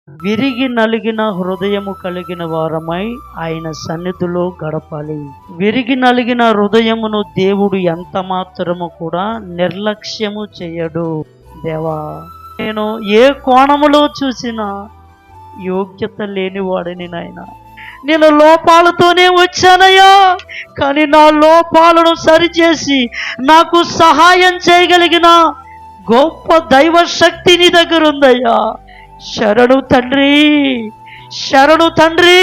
విరిగి నలిగిన హృదయము కలిగిన వారమై ఆయన సన్నిధిలో గడపాలి. విరిగి నలిగిన హృదయమును దేవుడు ఎంత మాత్రము కూడా నిర్లక్ష్యము చేయడు. దేవా, నేను ఏ కోణములో చూసినా యోగ్యత లేనివాడిని నాయన. నేను లోపాలతోనే వచ్చానయ్యా, కానీ నా లోపాలను సరిచేసి నాకు సహాయం చేయగలిగిన గొప్ప దైవ శక్తి నీ దగ్గర ఉందయ్యా. శరణు తండ్రి, శరణు తండ్రి,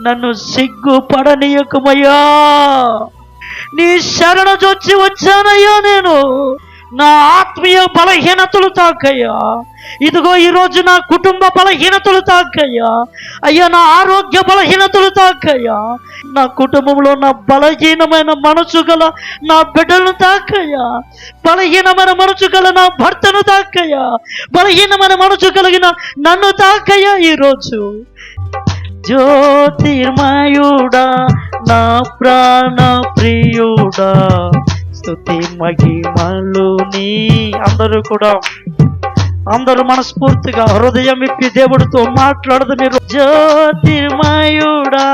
నన్ను సిగ్గుపడనీయకుమయ్యా. నీ శరణు చొచ్చి వచ్చానయ్యా. నేను నా ఆత్మీయ బలహీనతలు తాకయ్యా. ఇదిగో ఈరోజు నా కుటుంబ బలహీనతలు తాకయ్యా. అయ్యా, నా ఆరోగ్య బలహీనతలు తాకయ్యా. నా కుటుంబంలో నా బలహీనమైన మనసు గల నా బిడ్డలను తాకయ్యా. బలహీనమైన మనసు గల నా భర్తను తాకయ్యా. బలహీనమైన మనసు కలిగిన నన్ను తాకయ్యా. ఈరోజు జ్యోతిర్మయుడా, నా ప్రాణ ప్రియుడా, స్తుతి మహిమలు నీ. అందరూ మనస్ఫూర్తిగా హృదయం ఇప్పి దేవుడితో మాట్లాడదు మీరు. జ్యోతిర్మయుడా,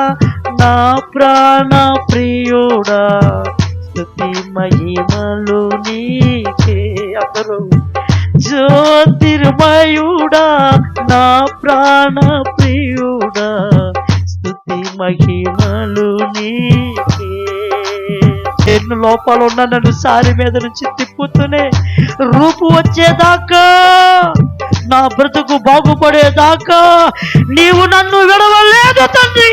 నా ప్రాణ ప్రియుడా, స్తుతి మహిమలు నీకే. అందరూ జ్యోతిర్మయుడా, నా ప్రాణ ప్రియుడా, స్తుతి మహిమలు నీకే. ఎన్ని లోపాలు ఉన్నా నన్ను సారి మీద నుంచి తిప్పుతూనే రూపు వచ్చేదాకా, నా బ్రతుకు బాగుపడేదాకా నీవు నన్ను విడవలేదు తండ్రి.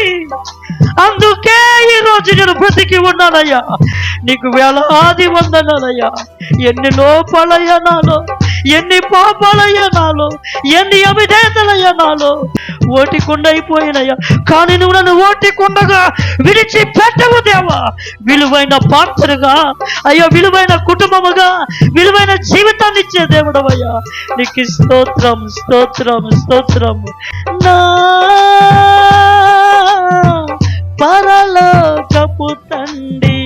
అందుకే ఈరోజు నేను బ్రతికి ఉన్నానయ్యా. నీకు వేలాది వందనాలయ్యా. ఎన్ని లోపాలయ్యా నాలో, ఎన్ని పాపాలయ్యా నాలో, ఎన్ని అవిధేతలయ్యా నాలో. ఓటికుండైపోయినయ్యా, కానీ నువ్వు నన్ను ఓటికుండగా విడిచిపెట్టవు దేవా. విలువైన పాత్రగా అయ్యా, విలువైన కుటుంబముగా, విలువైన జీవితాన్ని ఇచ్చే దేవుడవయ్యా. నీకు స్తోత్రం, స్తోత్రం, స్తోత్రం. నా పరలోకపు తండ్రి,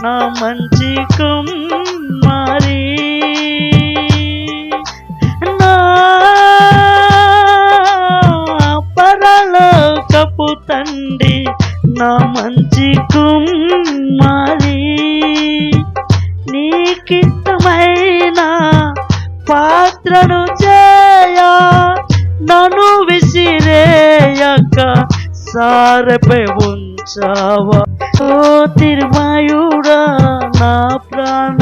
నా మంచి కుమారి, నా పరలోకపు తండ్రి, నా మంచి కుమారి, నీకిష్టమైన పాత్రను చేయ నన్ను విసిరేయక సారెపై ఉంచావా. జ్యోతిర్మయుడా, నా ప్రాణ